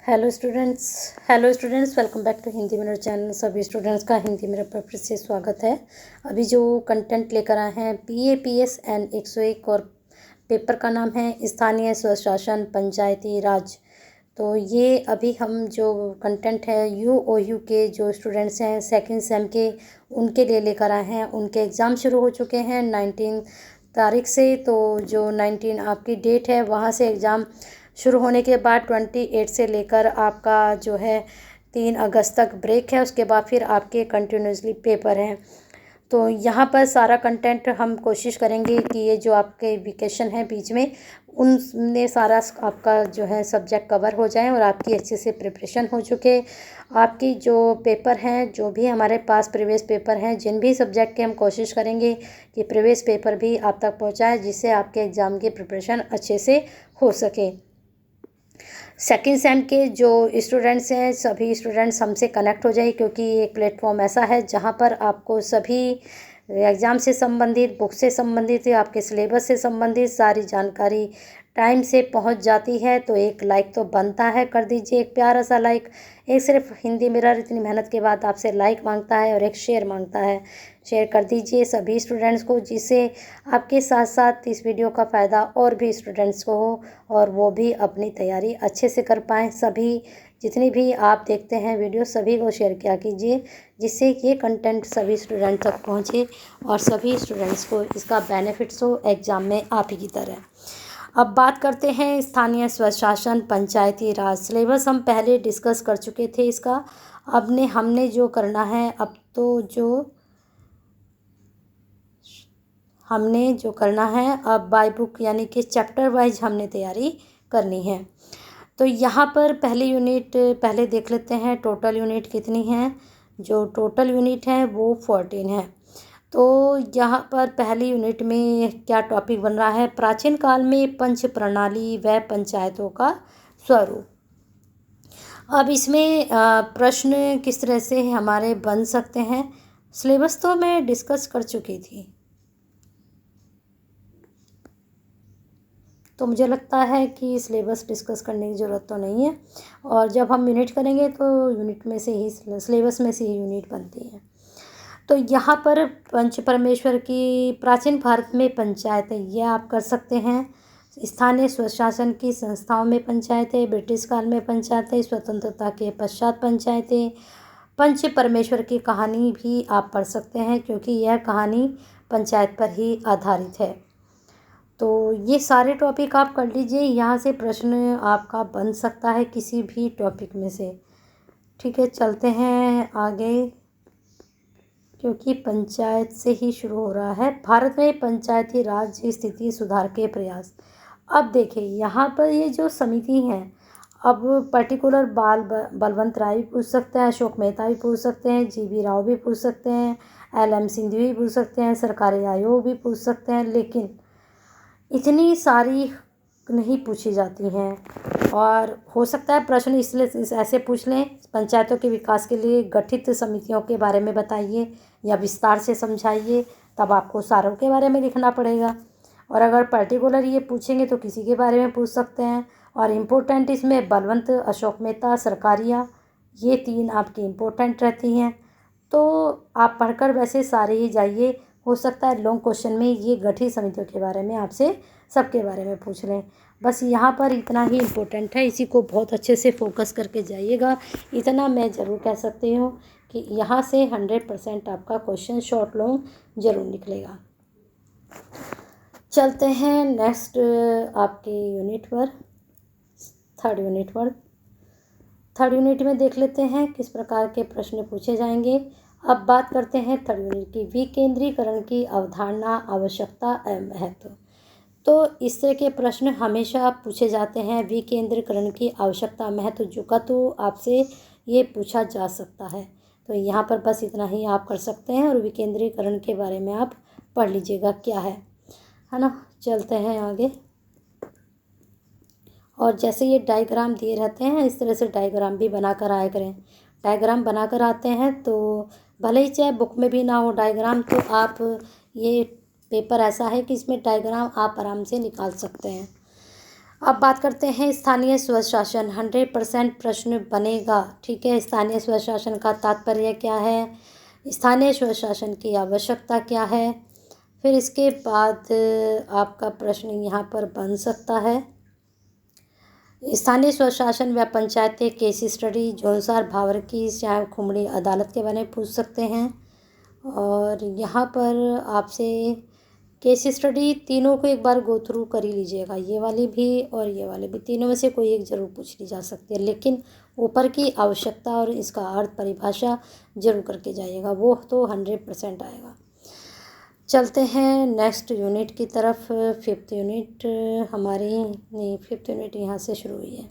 Hello students welcome back to Hindi mirror channel. सभी students का Hindi mirror पर फिर से स्वागत है। अभी जो कंटेंट लेकर आए हैं PAPS एंड 101 और पेपर का नाम है स्थानीय स्वशासन पंचायती राज। तो ये अभी हम जो कंटेंट है UOU के जो स्टूडेंट्स हैं सेकंड सेम के उनके लिए लेकर आए हैं। उनके एग्ज़ाम शुरू हो चुके हैं 19 तारीख से। तो जो 19 आपकी डेट है वहाँ से एग्ज़ाम शुरू होने के बाद 28 से लेकर आपका जो है 3 अगस्त तक ब्रेक है। उसके बाद फिर आपके कंटिन्यूसली पेपर हैं। तो यहाँ पर सारा कंटेंट हम कोशिश करेंगे कि ये जो आपके वेकेशन है बीच में उनमें सारा आपका जो है सब्जेक्ट कवर हो जाए और आपकी अच्छे से प्रिपरेशन हो चुके। आपकी जो पेपर हैं जो भी हमारे पास प्रीवियस पेपर हैं जिन भी सब्जेक्ट के हम कोशिश करेंगे कि प्रीवियस पेपर भी आप तक पहुँचाए जिससे आपके एग्ज़ाम की प्रिपरेशन अच्छे से हो सके। सेकेंड सेम के जो स्टूडेंट्स हैं सभी स्टूडेंट्स हमसे कनेक्ट हो जाए क्योंकि एक प्लेटफॉर्म ऐसा है जहां पर आपको सभी एग्ज़ाम से संबंधित बुक से संबंधित आपके सिलेबस से संबंधित सारी जानकारी टाइम से पहुंच जाती है। तो एक लाइक तो बनता है, कर दीजिए एक प्यारा सा लाइक। एक सिर्फ हिंदी मिरर इतनी मेहनत के बाद आपसे लाइक मांगता है और एक शेयर मांगता है। शेयर कर दीजिए सभी स्टूडेंट्स को जिससे आपके साथ साथ इस वीडियो का फ़ायदा और भी स्टूडेंट्स को हो और वो भी अपनी तैयारी अच्छे से कर पाएँ। सभी जितनी भी आप देखते हैं वीडियो सभी को शेयर किया कीजिए जिससे ये कंटेंट सभी स्टूडेंट तक पहुँचे और सभी स्टूडेंट्स को इसका बेनिफिट्स हो एग्ज़ाम में आप ही की तरह। अब बात करते हैं स्थानीय स्वशासन पंचायती राज। सिलेबस हम पहले डिस्कस कर चुके थे इसका। हमने जो करना है अब तो जो हमने जो करना है अब बाय बुक यानी कि चैप्टर वाइज हमने तैयारी करनी है। तो यहाँ पर पहली यूनिट पहले देख लेते हैं टोटल यूनिट कितनी है। जो टोटल यूनिट है वो 14 है। तो यहाँ पर पहली यूनिट में क्या टॉपिक बन रहा है, प्राचीन काल में पंच प्रणाली व पंचायतों का स्वरूप। अब इसमें प्रश्न किस तरह से हमारे बन सकते हैं। सिलेबस तो मैं डिस्कस कर चुकी थी तो मुझे लगता है कि सिलेबस डिस्कस करने की ज़रूरत तो नहीं है। और जब हम यूनिट करेंगे तो यूनिट में से ही सिलेबस में से ही यूनिट बनती है। तो यहाँ पर पंच परमेश्वर की प्राचीन भारत में पंचायतें ये आप कर सकते हैं। स्थानीय स्वशासन की संस्थाओं में पंचायतें, ब्रिटिश काल में पंचायतें, स्वतंत्रता के पश्चात पंचायतें, पंच परमेश्वर की कहानी भी आप पढ़ सकते हैं क्योंकि यह कहानी पंचायत पर ही आधारित है। तो ये सारे टॉपिक आप कर लीजिए। यहाँ से प्रश्न आपका बन सकता है किसी भी टॉपिक में से। ठीक है, चलते हैं आगे क्योंकि पंचायत से ही शुरू हो रहा है। भारत में पंचायती राज स्थिति सुधार के प्रयास। अब देखिए यहाँ पर ये जो समिति हैं अब पर्टिकुलर बलवंत राय भी पूछ सकते हैं, अशोक मेहता भी पूछ सकते हैं, GV राव भी पूछ सकते हैं, LM सिंधवी भी पूछ सकते हैं, सरकारी आयोग भी पूछ सकते हैं, लेकिन इतनी सारी नहीं पूछी जाती हैं। और हो सकता है प्रश्न इसलिए ऐसे पूछ लें, पंचायतों के विकास के लिए गठित समितियों के बारे में बताइए या विस्तार से समझाइए, तब आपको सारों के बारे में लिखना पड़ेगा। और अगर पर्टिकुलर ये पूछेंगे तो किसी के बारे में पूछ सकते हैं। और इम्पोर्टेंट इसमें बलवंत, अशोक मेहता, सरकारिया ये 3 आपकी इम्पोर्टेंट रहती हैं। तो आप पढ़कर वैसे सारे ही जाइए। हो सकता है लॉन्ग क्वेश्चन में ये गठित समितियों के बारे में आपसे सबके बारे में पूछ लें। बस यहाँ पर इतना ही इम्पोर्टेंट है, इसी को बहुत अच्छे से फोकस करके जाइएगा। इतना मैं ज़रूर कह सकती हूँ कि यहाँ से 100% आपका क्वेश्चन शॉर्ट लॉन्ग ज़रूर निकलेगा। चलते हैं नेक्स्ट आपकी यूनिट पर, थर्ड यूनिट पर। थर्ड यूनिट में देख लेते हैं किस प्रकार के प्रश्न पूछे जाएंगे। अब बात करते हैं थर्ड यूनिट की, विकेंद्रीकरण की अवधारणा, आवश्यकता एवं महत्व। तो इस तरह के प्रश्न हमेशा पूछे जाते हैं। विकेंद्रीकरण की आवश्यकता, महत्व जो का तो आपसे ये पूछा जा सकता है। तो यहाँ पर बस इतना ही आप कर सकते हैं और विकेंद्रीकरण के बारे में आप पढ़ लीजिएगा क्या है ना। चलते हैं आगे। और जैसे ये डायग्राम दिए रहते हैं इस तरह से डायग्राम भी बनाकर आया करें। डायग्राम बनाकर आते हैं तो भले ही चाहे बुक में भी ना हो डायग्राम, तो आप ये पेपर ऐसा है कि इसमें डायग्राम आप आराम से निकाल सकते हैं। अब बात करते हैं स्थानीय स्वशासन। 100% प्रश्न बनेगा। ठीक है, स्थानीय स्वशासन का तात्पर्य क्या है, स्थानीय स्वशासन की आवश्यकता क्या है। फिर इसके बाद आपका प्रश्न यहाँ पर बन सकता है, स्थानीय स्वशासन व पंचायतें केस स्टडी, जोनसार भावर की श्याम खुमड़ी अदालत के बारे में पूछ सकते हैं। और यहाँ पर आपसे केस स्टडी तीनों को एक बार गो थ्रू कर ही लीजिएगा, ये वाली भी और ये वाली भी, तीनों में से कोई एक ज़रूर पूछ ली जा सकती है, लेकिन ऊपर की आवश्यकता और इसका अर्थ परिभाषा जरूर करके जाइएगा, वो तो 100% आएगा। चलते हैं नेक्स्ट यूनिट की तरफ। 5th यूनिट हमारी नहीं, 5th यूनिट यहाँ से शुरू हुई है।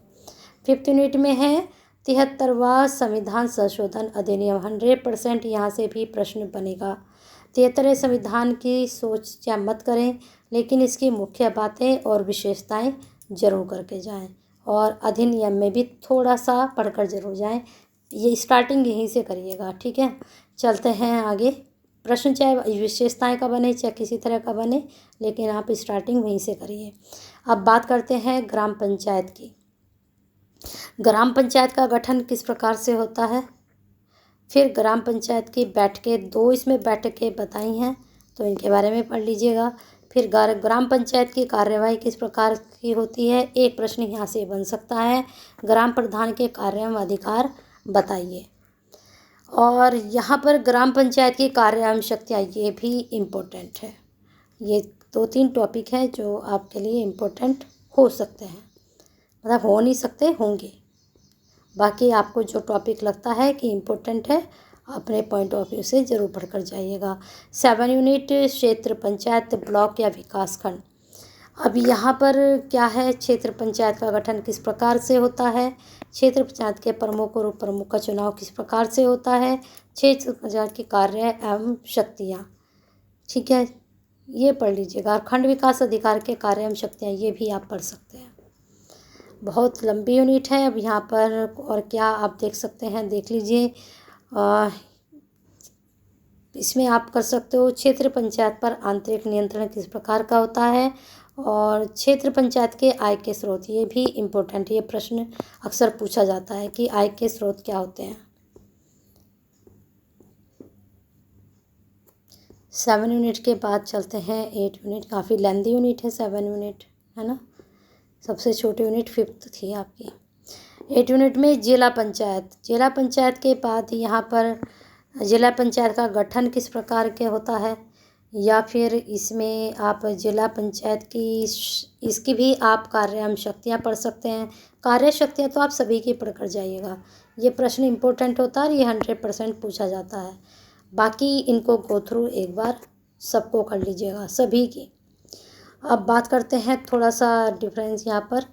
5th यूनिट में है 73वां संविधान संशोधन अधिनियम। 100% यहाँ से भी प्रश्न बनेगा। 73वें संविधान की सोच क्या मत करें, लेकिन इसकी मुख्य बातें और विशेषताएं जरूर करके जाएं, और अधिनियम में भी थोड़ा सा पढ़कर जरूर जाएं। ये स्टार्टिंग यहीं से करिएगा। ठीक है, चलते हैं आगे। प्रश्न चाहे विशेषताएं का बने चाहे किसी तरह का बने, लेकिन आप स्टार्टिंग वहीं से करिए। अब बात करते हैं ग्राम पंचायत की। ग्राम पंचायत का गठन किस प्रकार से होता है। फिर ग्राम पंचायत की बैठकें, 2 इसमें बैठकें बताई हैं, तो इनके बारे में पढ़ लीजिएगा। फिर ग्राम पंचायत की कार्यवाही किस प्रकार की होती है, एक प्रश्न यहाँ से बन सकता है, ग्राम प्रधान के कार्य एवं अधिकार बताइए। और यहाँ पर ग्राम पंचायत की कार्य एवं शक्तियाँ, ये भी इम्पोर्टेंट है। ये 2-3 टॉपिक हैं जो आपके लिए इम्पोर्टेंट हो सकते हैं, मतलब हो नहीं सकते, होंगे। बाकी आपको जो टॉपिक लगता है कि इम्पोर्टेंट है, अपने पॉइंट ऑफ व्यू से ज़रूर पढ़कर जाइएगा। 7 यूनिट क्षेत्र पंचायत, ब्लॉक या विकास खंड। अब यहाँ पर क्या है, क्षेत्र पंचायत का गठन किस प्रकार से होता है, क्षेत्र पंचायत के प्रमुख और उप प्रमुख का चुनाव किस प्रकार से होता है, क्षेत्र पंचायत के कार्य एवं शक्तियाँ। ठीक है, ये पढ़ लीजिएगा। और खंड विकास अधिकार के कार्य एवं शक्तियाँ, ये भी आप पढ़ सकते हैं। बहुत लंबी यूनिट है। अब यहाँ पर और क्या आप देख सकते हैं, देख लीजिए। इसमें आप कर सकते हो, क्षेत्र पंचायत पर आंतरिक नियंत्रण किस प्रकार का होता है, और क्षेत्र पंचायत के आय के स्रोत, ये भी इम्पोर्टेंट, ये प्रश्न अक्सर पूछा जाता है कि आय के स्रोत क्या होते हैं। 7 यूनिट के बाद चलते हैं 8 यूनिट। काफ़ी लेंदी यूनिट है 7 यूनिट, है ना। सबसे छोटी यूनिट 5th थी आपकी। 8 यूनिट में जिला पंचायत। जिला पंचायत के बाद यहाँ पर जिला पंचायत का गठन किस प्रकार के होता है, या फिर इसमें आप जिला पंचायत की इसकी भी आप कार्य एवं शक्तियाँ पढ़ सकते हैं। कार्य शक्तियाँ तो आप सभी की पढ़कर जाइएगा, ये प्रश्न इम्पोर्टेंट होता है और ये 100% पूछा जाता है। बाकी इनको गो थ्रू एक बार सबको कर लीजिएगा, सभी की। अब बात करते हैं थोड़ा सा डिफरेंस यहाँ पर।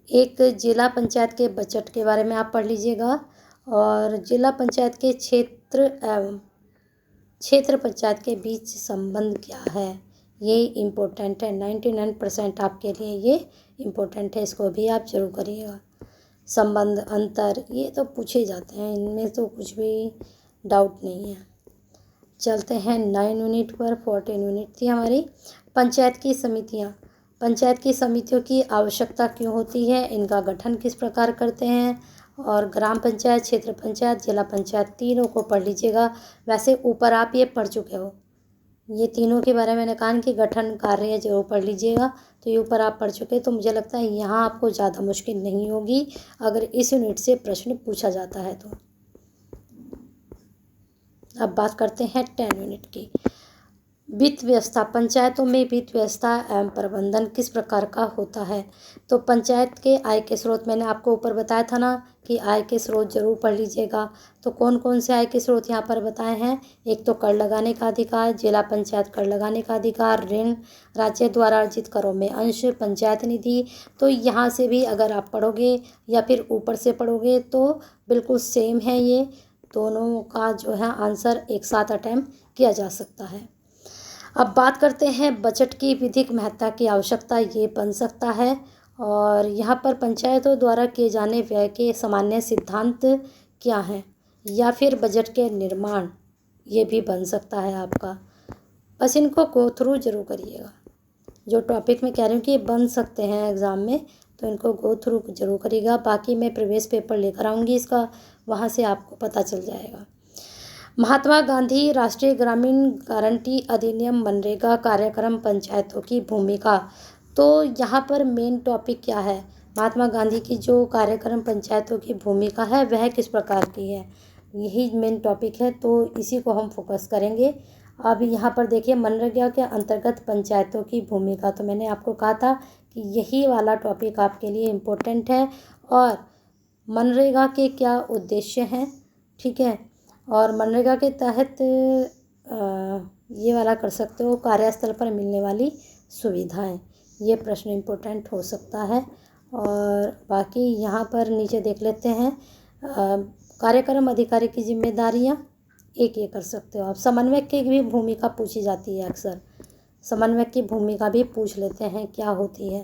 एक जिला पंचायत के बजट के बारे में आप पढ़ लीजिएगा, और जिला पंचायत के क्षेत्र एवं क्षेत्र पंचायत के बीच संबंध क्या है, ये इम्पोर्टेंट है। 99% आपके लिए ये इम्पोर्टेंट है, इसको भी आप जरूर करिएगा। संबंध, अंतर, ये तो पूछे जाते हैं, इनमें तो कुछ भी डाउट नहीं है। चलते हैं 9 यूनिट पर। 14 यूनिट थी हमारी। पंचायत की समितियाँ। पंचायत की समितियों की आवश्यकता क्यों होती है, इनका गठन किस प्रकार करते हैं, और ग्राम पंचायत, क्षेत्र पंचायत, जिला पंचायत, तीनों को पढ़ लीजिएगा। वैसे ऊपर आप ये पढ़ चुके हो, ये तीनों के बारे में मैंने कहा कि गठन कार्य जरूर पढ़ लीजिएगा, तो ये ऊपर आप पढ़ चुके, तो मुझे लगता है यहाँ आपको ज़्यादा मुश्किल नहीं होगी अगर इस यूनिट से प्रश्न पूछा जाता है तो। अब बात करते हैं 10 यूनिट की। वित्त व्यवस्था। पंचायतों में वित्त व्यवस्था एवं प्रबंधन किस प्रकार का होता है, तो पंचायत के आय के स्रोत, मैंने आपको ऊपर बताया था ना कि आय के स्रोत जरूर पढ़ लीजिएगा। तो कौन कौन से आय के स्रोत यहाँ पर बताए हैं, एक तो कर लगाने का अधिकार, जिला पंचायत कर लगाने का अधिकार, ऋण, राज्य द्वारा अर्जित करों में अंश, पंचायत निधि। तो यहाँ से भी अगर आप पढ़ोगे या फिर ऊपर से पढ़ोगे तो बिल्कुल सेम है, ये दोनों का जो है आंसर एक साथ अटैम्प्ट किया जा सकता है। अब बात करते हैं बजट की विधिक महत्ता की आवश्यकता, ये बन सकता है। और यहाँ पर पंचायतों द्वारा किए जाने व्यय के सामान्य सिद्धांत क्या हैं, या फिर बजट के निर्माण, ये भी बन सकता है आपका। बस इनको गो थ्रू जरूर करिएगा, जो टॉपिक मैं कह रही हूँ कि ये बन सकते हैं एग्ज़ाम में, तो इनको गो थ्रू जरूर करिएगा। बाकी मैं प्रीवियस पेपर लेकर आऊँगी इसका, वहाँ से आपको पता चल जाएगा। महात्मा गांधी राष्ट्रीय ग्रामीण गारंटी अधिनियम मनरेगा कार्यक्रम पंचायतों की भूमिका। तो यहाँ पर मेन टॉपिक क्या है, महात्मा गांधी की जो कार्यक्रम पंचायतों की भूमिका है वह किस प्रकार की है, यही मेन टॉपिक है, तो इसी को हम फोकस करेंगे। अब यहाँ पर देखिए मनरेगा के अंतर्गत पंचायतों की भूमिका, तो मैंने आपको कहा था कि यही वाला टॉपिक आपके लिए इम्पोर्टेंट है। और मनरेगा के क्या उद्देश्य हैं, ठीक है, और मनरेगा के तहत ये वाला कर सकते हो, कार्यस्थल पर मिलने वाली सुविधाएं, ये प्रश्न इम्पोर्टेंट हो सकता है। और बाकी यहाँ पर नीचे देख लेते हैं, कार्यक्रम अधिकारी की जिम्मेदारियाँ, एक ये कर सकते हो आप। समन्वयक की भी भूमिका पूछी जाती है अक्सर, समन्वयक की भूमिका भी पूछ लेते हैं क्या होती है।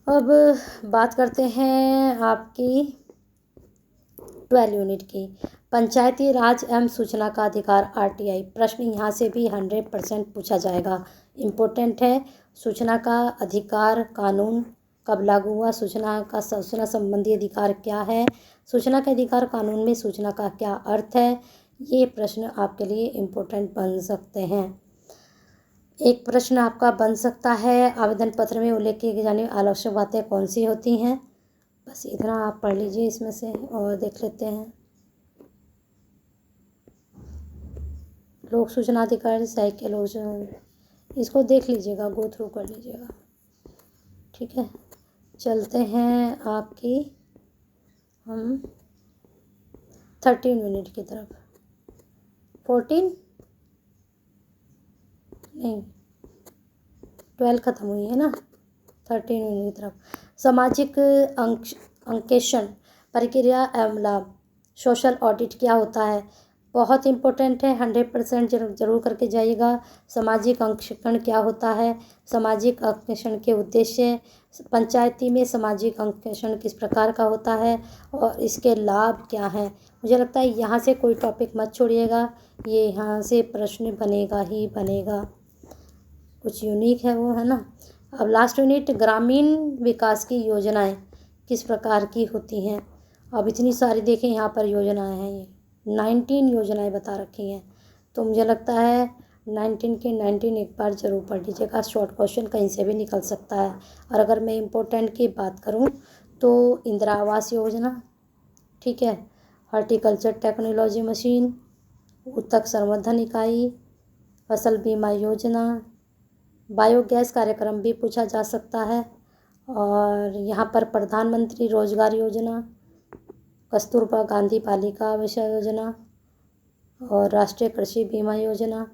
अब बात करते हैं आपकी 12 यूनिट की, पंचायती राज एवं सूचना का अधिकार RTI। प्रश्न यहाँ से भी 100% पूछा जाएगा, इम्पोर्टेंट है। सूचना का अधिकार कानून कब लागू हुआ, सूचना संबंधी अधिकार क्या है, सूचना के अधिकार कानून में सूचना का क्या अर्थ है, ये प्रश्न आपके लिए इम्पोर्टेंट बन सकते हैं। एक प्रश्न आपका बन सकता है, आवेदन पत्र में उल्लेख की जाने आवश्यक बातें कौन सी होती हैं। बस इतना आप पढ़ लीजिए इसमें से और देख लेते हैं। लोक सूचना अधिकारी साहित्य लोक, इसको देख लीजिएगा, गो थ्रू कर लीजिएगा, ठीक है। चलते हैं आपकी हम 13 यूनिट की तरफ, 14 नहीं 12 ख़त्म हुई है ना, 13 यूनिट की तरफ। सामाजिक अंकेक्षण प्रक्रिया एवं लाभ, सोशल ऑडिट क्या होता है, बहुत इम्पोर्टेंट है, 100% जरूर करके जाइएगा। सामाजिक अंकेक्षण क्या होता है, सामाजिक अंकेक्षण के उद्देश्य, पंचायती में सामाजिक अंकेक्षण किस प्रकार का होता है और इसके लाभ क्या हैं। मुझे लगता है यहाँ से कोई टॉपिक मत छोड़िएगा, ये यहाँ से प्रश्न बनेगा ही बनेगा, कुछ यूनिक है वो, है ना। अब लास्ट यूनिट, ग्रामीण विकास की योजनाएं किस प्रकार की होती हैं। अब इतनी सारी देखें यहाँ पर योजनाएं हैं, ये 19 योजनाएं बता रखी हैं, तो मुझे लगता है 19 के 19 एक बार ज़रूर पढ़ लीजिएगा, शॉर्ट क्वेश्चन कहीं से भी निकल सकता है। और अगर मैं इम्पोर्टेंट की बात करूँ तो इंदिरा आवास योजना, ठीक है, हॉर्टिकल्चर टेक्नोलॉजी मशीन, उत्तक संवर्धन इकाई, फसल बीमा योजना, बायोगैस कार्यक्रम भी पूछा जा सकता है। और यहाँ पर प्रधानमंत्री रोजगार योजना, कस्तूरबा गांधी बालिका आवासीय योजना और राष्ट्रीय कृषि बीमा योजना,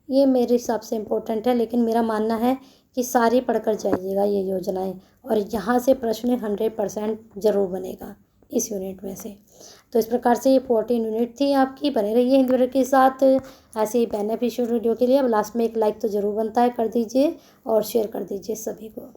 ये मेरे हिसाब से इम्पोर्टेंट है। लेकिन मेरा मानना है कि सारी पढ़कर जाइएगा ये योजनाएं, और यहाँ से प्रश्न 100% ज़रूर बनेगा इस यूनिट में से। तो इस प्रकार से ये 14 यूनिट थी आपकी। बने रहिए हिंदी वीडियो के साथ ऐसे ही बेनिफिशियल वीडियो के लिए। अब लास्ट में एक लाइक तो ज़रूर बनता है, कर दीजिए और शेयर कर दीजिए सभी को।